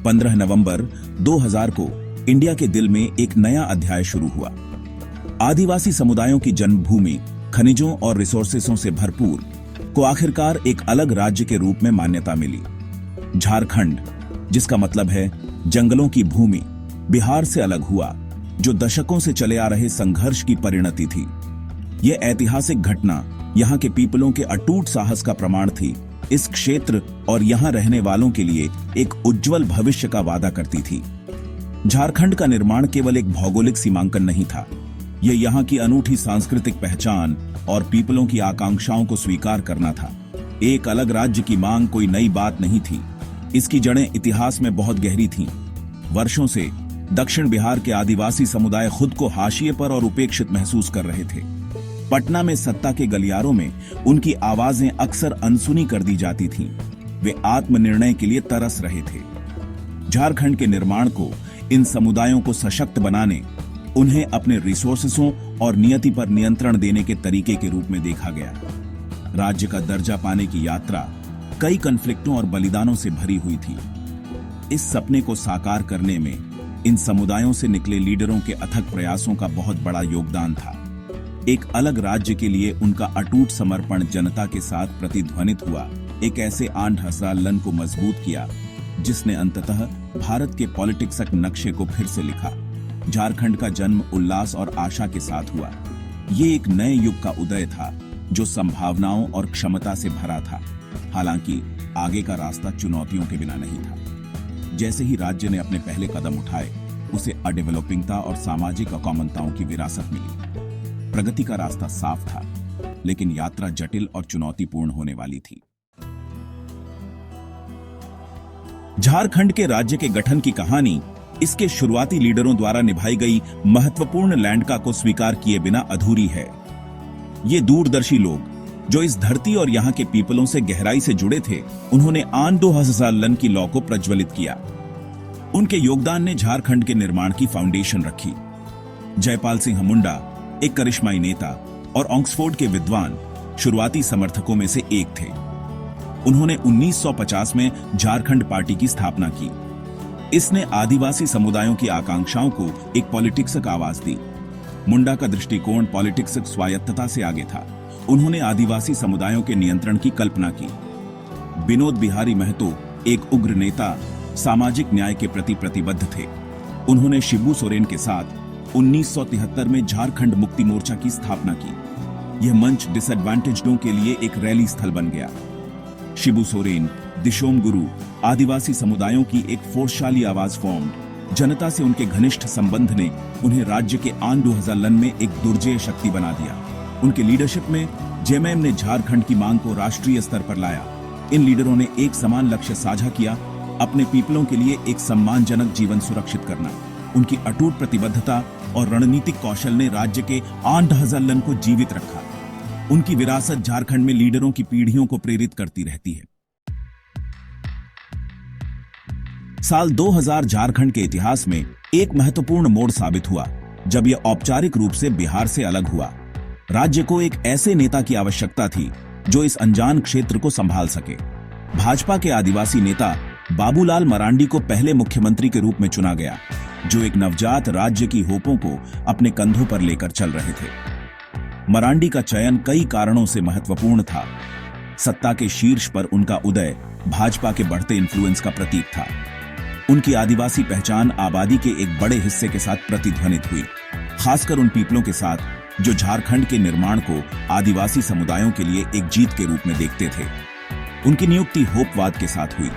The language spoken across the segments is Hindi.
15 नवंबर 2000 को इंडिया के दिल में एक नया अध्याय शुरू हुआ। आदिवासी समुदायों की जन्मभूमि, खनिजों और रिसोर्सेसों से भरपूर को आखिरकार एक अलग राज्य के रूप में मान्यता मिली। झारखंड, जिसका मतलब है जंगलों की भूमि, बिहार से अलग हुआ, जो दशकों से चले आ रहे संघर्ष की परिणति थी। यह ऐतिहासिक घटना यहाँ के पीपलों के अटूट साहस का प्रमाण थी। इस क्षेत्र और यहाँ रहने वालों के लिए एक उज्जवल भविष्य का वादा करती थी। झारखंड का निर्माण केवल एक भौगोलिक सीमांकन नहीं था, यह यहाँ की अनूठी सांस्कृतिक पहचान और पीपलों की आकांक्षाओं को स्वीकार करना था। एक अलग राज्य की मांग कोई नई बात नहीं थी, इसकी जड़ें इतिहास में बहुत गहरी थीं। वर्षों से दक्षिण बिहार के आदिवासी समुदाय खुद को हाशिए पर और उपेक्षित महसूस कर रहे थे। पटना में सत्ता के गलियारों में उनकी आवाजें अक्सर अनसुनी कर दी जाती थीं। वे आत्मनिर्णय के लिए तरस रहे थे। झारखंड के निर्माण को इन समुदायों को सशक्त बनाने, उन्हें अपने रिसोर्सेसों और नियति पर नियंत्रण देने के तरीके के रूप में देखा गया। राज्य का दर्जा पाने की यात्रा कई कॉन्फ्लिक्टों और बलिदानों से भरी हुई थी। इस सपने को साकार करने में इन समुदायों से निकले लीडरों के अथक प्रयासों का बहुत बड़ा योगदान था। एक अलग राज्य के लिए उनका अटूट समर्पण जनता के साथ प्रतिध्वनित हुआ, एक ऐसे आंध्र को मजबूत किया जिसने अंततः भारत के पॉलिटिक्स नक्शे को फिर से लिखा। झारखंड का जन्म उल्लास और आशा के साथ हुआ। ये एक नए युग का उदय था जो संभावनाओं और क्षमता से भरा था। हालांकि आगे का रास्ता चुनौतियों के बिना नहीं था। जैसे ही राज्य ने अपने पहले कदम उठाए, उसे अडेवलपिंगता और सामाजिक अकॉमनताओं की विरासत मिली। प्रगति का रास्ता साफ था, लेकिन यात्रा जटिल और चुनौतीपूर्ण होने वाली थी। झारखंड के राज्य के गठन की कहानी इसके शुरुआती लीडरों द्वारा निभाई गई महत्वपूर्ण लैंडका को स्वीकार किए बिना अधूरी है। ये दूरदर्शी लोग जो इस धरती और यहाँ के पीपलों से गहराई से जुड़े थे, उन्होंने आन 2000 की लॉ को प्रज्वलित किया। उनके योगदान ने झारखंड के निर्माण की फाउंडेशन रखी। जयपाल सिंह मुंडा एक करिश्माई नेता और ऑक्सफोर्ड के विद्वान शुरुआती समर्थकों में से एक थे। उन्होंने 1950 में झारखंड पार्टी की स्थापना की। इसने आदिवासी समुदायों की आकांक्षाओं को एक पॉलिटिक्सक आवाज दी। मुंडा का दृष्टिकोण पॉलिटिक्सक स्वायत्तता से आगे था। उन्होंने आदिवासी समुदायों के नियंत्रण की कल्पना की। विनोद बिहारी महतो एक उग्र नेता, सामाजिक न्याय के प्रति प्रतिबद्ध थे। उन्होंने शिबू सोरेन के साथ 1973 में झारखंड मुक्ति मोर्चा की स्थापना की। यह मंच डिसएडवांटेज्डों के लिए एक रैली स्थल बन गया। शिबू सोरेन, दिशोम गुरु, आदिवासी समुदायों की एक फोर्सशाली आवाज फॉर्म्ड। जनता से उनके घनिष्ठ संबंध ने उन्हें राज्य के आन 2000 में एक दुर्जेय शक्ति बना दिया। उनके लीडरशिप में जेएमएम ने झारखंड की मांग को राष्ट्रीय स्तर पर लाया। इन लीडरों ने एक समान लक्ष्य साझा किया, अपने पीपलों के लिए एक सम्मानजनक जीवन सुरक्षित करना। उनकी अटूट प्रतिबद्धता और रणनीतिक कौशल ने राज्य के आन 2000 को जीवित रखा। उनकी विरासत झारखंड में लीडरों की पीढ़ियों को प्रेरित करती रहती है। साल 2000 झारखंड के इतिहास में एक महत्वपूर्ण मोड़ साबित हुआ, जब यह औपचारिक रूप से बिहार से अलग हुआ। राज्य को एक ऐसे नेता की आवश्यकता थी जो इस अनजान क्षेत्र को संभाल सके। भाजपा के आदिवासी नेता बाबूलाल मरांडी को पहले मुख्यमंत्री के रूप में चुना गया, जो एक नवजात राज्य की होपों को अपने कंधों पर लेकर चल रहे थे। मरांडी का चयन कई कारणों से महत्वपूर्ण था। सत्ता के शीर्ष पर उनका उदय भाजपा के बढ़ते इन्फ्लुएंस का प्रतीक था। उनकी आदिवासी पहचान आबादी के एक बड़े हिस्से के साथ प्रतिध्वनित हुई, खासकर उन पीपलों के साथ जो झारखंड के निर्माण को आदिवासी समुदायों के लिए एक जीत के रूप में देखते थे। उनकी नियुक्ति होपवाद के साथ हुई।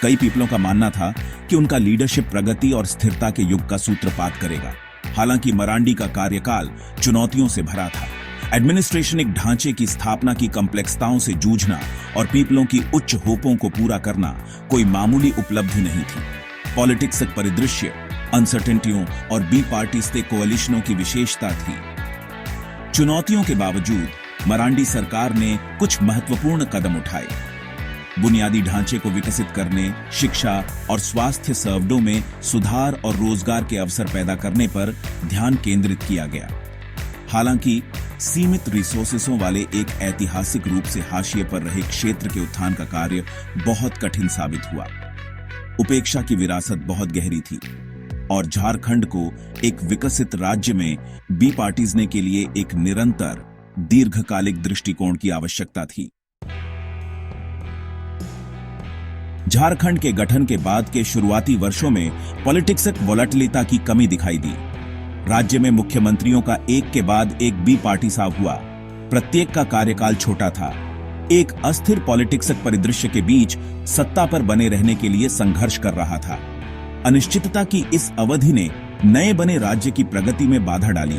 कई पीपलों का मानना था कि उनका लीडरशिप प्रगति और स्थिरता के युग का सूत्रपात करेगा। हालांकि मरांडी का कार्यकाल चुनौतियों से भरा था। एडमिनिस्ट्रेशन एक ढांचे की स्थापना की कॉम्प्लेक्सताओं से जूझना और पीपलों की उच्च होपों को पूरा करना कोई मामूली उपलब्धि नहीं थी। पॉलिटिक्स परिदृश्य, अनसर्टेनिटियों और बी पार्टी से कोalitionों की विशेषता थी। चुनौतियों के बावजूद मरांडी सरकार ने कुछ महत्वपूर्ण कदम उठाए। बुनियादी ढांचे को विकसित करने, शिक्षा और स्वास्थ्य सर्वडों में सुधार और रोजगार के अवसर पैदा करने पर ध्यान केंद्रित किया गया। हालांकि सीमित रिसोर्सेसों वाले एक ऐतिहासिक रूप से हाशिए पर रहे क्षेत्र के उत्थान का कार्य बहुत कठिन साबित हुआ। उपेक्षा की विरासत बहुत गहरी थी और झारखंड को एक विकसित राज्य में बी पार्टीजने के लिए एक निरंतर दीर्घकालिक दृष्टिकोण की आवश्यकता थी। झारखंड के गठन के बाद के शुरुआती वर्षों में पॉलिटिक्स वोलेटिलिटी की कमी दिखाई दी। राज्य में मुख्यमंत्रियों का एक के बाद एक बी पार्टी साहब हुआ। प्रत्येक का कार्यकाल छोटा था। एक अस्थिर पॉलिटिक्स परिदृश्य के बीच सत्ता पर बने रहने के लिए संघर्ष कर रहा था। अनिश्चितता की इस अवधि ने नए बने राज्य की प्रगति में बाधा डाली,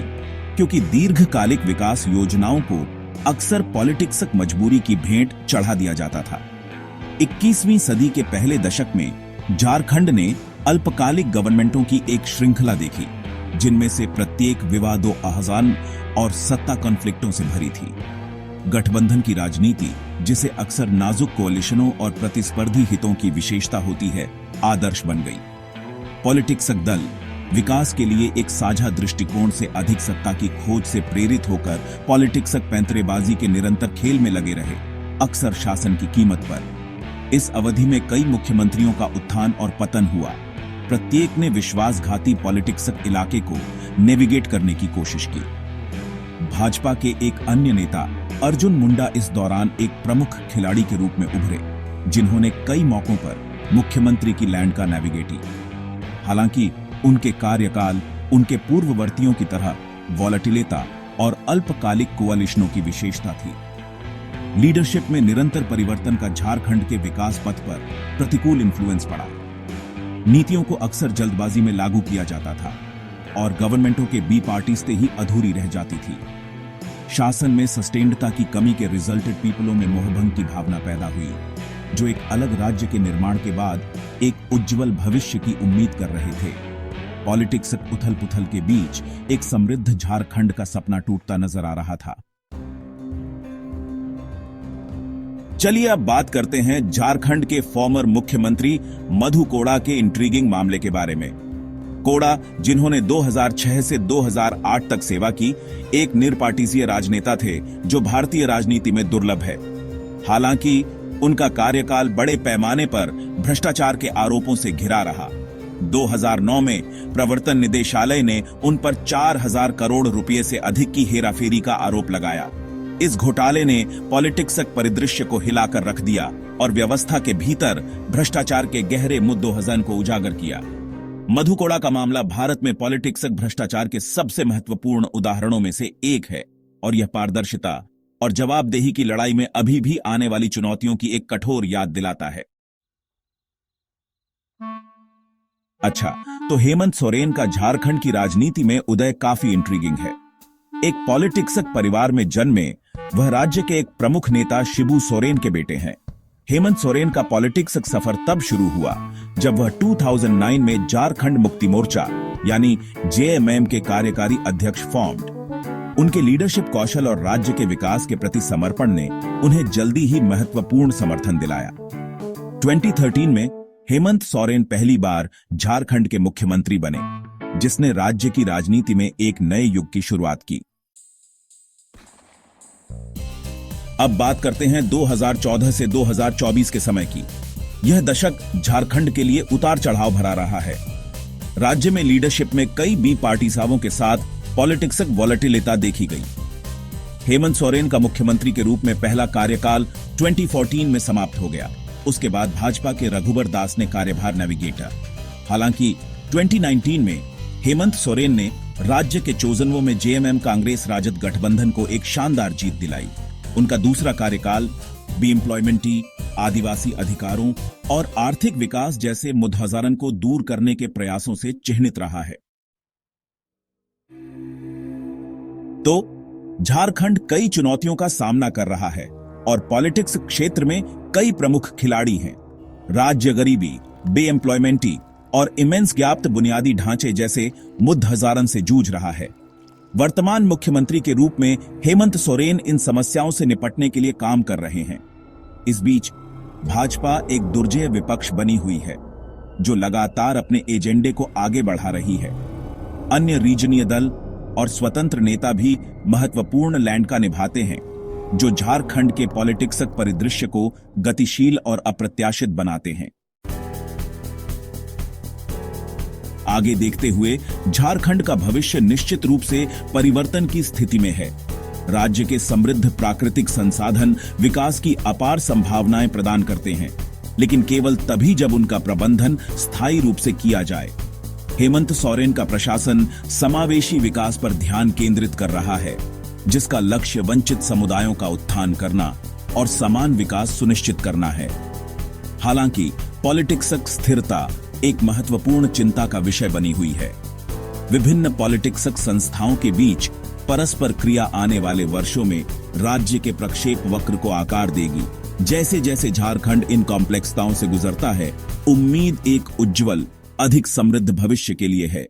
क्योंकि दीर्घकालिक विकास योजनाओं को अक्सर पॉलिटिक्स मजबूरी की भेंट चढ़ा दिया जाता था। 21वीं सदी के पहले दशक में झारखंड ने अल्पकालिक गवर्नमेंटों की एक श्रृंखला देखी, जिनमें से प्रत्येक विवादों अहजान और सत्ता कॉन्फ्लिक्टों से भरी थी। गठबंधन की राजनीति, जिसे अक्सर नाजुक कोalitionों और प्रतिस्पर्धी हितों की विशेषता होती है, आदर्श बन गई। पॉलिटिक्स दल विकास के लिए एक साझा दृष्टिकोण से अधिक सत्ता की खोज से प्रेरित होकर पॉलिटिक्स पैंतरेबाजी के निरंतर खेल में लगे रहे, अक्सर शासन की कीमत पर। इस अवधि में कई मुख्यमंत्रियों का उत्थान और पतन हुआ। प्रत्येक ने विश्वासघाती पॉलिटिक्स इलाके को नेविगेट करने की कोशिश की। भाजपा के एक अन्य नेता अर्जुन मुंडा इस दौरान एक प्रमुख खिलाड़ी के रूप में उभरे, जिन्होंने कई मौकों पर मुख्यमंत्री की लैंड का नेविगेटी। हालांकि उनके कार्यकाल उनके पूर्ववर्तियों की तरह वॉलेटिलिटी और अल्पकालिक कोalitionों की विशेषता थी। लीडरशिप में निरंतर परिवर्तन का झारखंड के विकास पथ पर प्रतिकूल इन्फ्लुएंस पड़ा। नीतियों को अक्सर जल्दबाजी में लागू किया जाता था और गवर्नमेंटों के बी पार्टीज ही अधूरी रह जाती थी। शासन में सस्टेन्डता की कमी के रिजल्टेड पीपलों में मोहभंग की भावना पैदा हुई, जो एक अलग राज्य के निर्माण के बाद एक उज्जवल भविष्य की उम्मीद कर रहे थे। पॉलिटिक्स उथल पुथल के बीच एक समृद्ध झारखंड का सपना टूटता नजर आ रहा था। चलिए अब बात करते हैं झारखंड के फॉर्मर मुख्यमंत्री मधु कोड़ा के इंट्रीगिंग मामले के बारे में। कोड़ा, जिन्होंने 2006 से 2008 तक सेवा की, एक निरपार्टीसीय राजनेता थे जो भारतीय राजनीति में दुर्लभ है। हालांकि उनका कार्यकाल बड़े पैमाने पर भ्रष्टाचार के आरोपों से घिरा रहा। 2009 में प्रवर्तन निदेशालय ने उन पर 4000 करोड़ रुपए से अधिक की हेराफेरी का आरोप लगाया। इस घोटाले ने पॉलिटिक्स परिदृश्य को हिलाकर रख दिया और व्यवस्था के भीतर भ्रष्टाचार के गहरे मुद्दों को उजागर किया। मधु कोड़ा का मामला भारत में पॉलिटिक्स भ्रष्टाचार के सबसे महत्वपूर्ण उदाहरणों में से एक है और यह पारदर्शिता और जवाबदेही की लड़ाई में अभी भी आने वाली चुनौतियों की एक कठोर याद दिलाता है। अच्छा, तो हेमंत सोरेन का झारखंड की राजनीति में उदय काफी इंट्रीगिंग है। एक पॉलिटिक्स परिवार में जन्मे वह राज्य के एक प्रमुख नेता शिबू सोरेन के बेटे हैं। हेमंत सोरेन का पॉलिटिक्स सफर तब शुरू हुआ जब वह 2009 में झारखंड मुक्ति मोर्चा यानी जेएमएम के कार्यकारी अध्यक्ष फॉर्म्ड। उनके लीडरशिप कौशल और राज्य के विकास के प्रति समर्पण ने उन्हें जल्दी ही महत्वपूर्ण समर्थन दिलाया। 2013 में हेमंत सोरेन पहली बार झारखंड के मुख्यमंत्री बने, जिसने राज्य की राजनीति में एक नए युग की शुरुआत की। अब बात करते हैं 2014 से 2024 के समय की। यह दशक झारखंड के लिए उतार चढ़ाव भरा रहा है। राज्य में लीडरशिप में कई बी पार्टी सावों के साथ पॉलिटिक्स वॉलेटिलिटी देखी गई। हेमंत सोरेन का मुख्यमंत्री के रूप में पहला कार्यकाल 2014 में समाप्त हो गया। उसके बाद भाजपा के रघुबर दास ने कार्यभार नेविगेटर। हालांकि 2019 में हेमंत सोरेन ने राज्य के चोजनवों में जेएमएम कांग्रेस राजद गठबंधन को एक शानदार जीत दिलाई। उनका दूसरा कार्यकाल बी एम्प्लॉयमेंटी, आदिवासी अधिकारों और आर्थिक विकास जैसे मुद्दाजरन को दूर करने के प्रयासों से चिन्हित रहा है। तो झारखंड कई चुनौतियों का सामना कर रहा है और पॉलिटिक्स क्षेत्र में कई प्रमुख खिलाड़ी हैं। राज्य गरीबी, बे एम्प्लॉयमेंटी और इमेंस ज्ञाप्त बुनियादी ढांचे जैसे मुद्दाजरन से जूझ रहा है। वर्तमान मुख्यमंत्री के रूप में हेमंत सोरेन इन समस्याओं से निपटने के लिए काम कर रहे हैं। इस बीच भाजपा एक दुर्जय विपक्ष बनी हुई है, जो लगातार अपने एजेंडे को आगे बढ़ा रही है। अन्य रीजनीय दल और स्वतंत्र नेता भी महत्वपूर्ण लैंड निभाते हैं, जो झारखंड के पॉलिटिक्स परिदृश्य को गतिशील और अप्रत्याशित बनाते हैं। आगे देखते हुए झारखंड का भविष्य निश्चित रूप से परिवर्तन की स्थिति में है। राज्य के समृद्ध प्राकृतिक संसाधन विकास की अपार संभावनाएं प्रदान करते हैं, लेकिन केवल तभी जब उनका प्रबंधन स्थायी रूप से किया जाए। हेमंत सोरेन का प्रशासन समावेशी विकास पर ध्यान केंद्रित कर रहा है, जिसका लक्ष्य वंचित समुदायों का उत्थान करना और समान विकास सुनिश्चित करना है। हालांकि पॉलिटिक्सक स्थिरता एक महत्वपूर्ण चिंता का विषय बनी हुई है। विभिन्न पॉलिटिक्सक संस्थाओं के बीच परस्पर क्रिया आने वाले वर्षों में राज्य के प्रक्षेप वक्र को आकार देगी। जैसे जैसे झारखंड इन कॉम्प्लेक्सताओं से गुजरता है, उम्मीद एक उज्जवल, अधिक समृद्ध भविष्य के लिए है।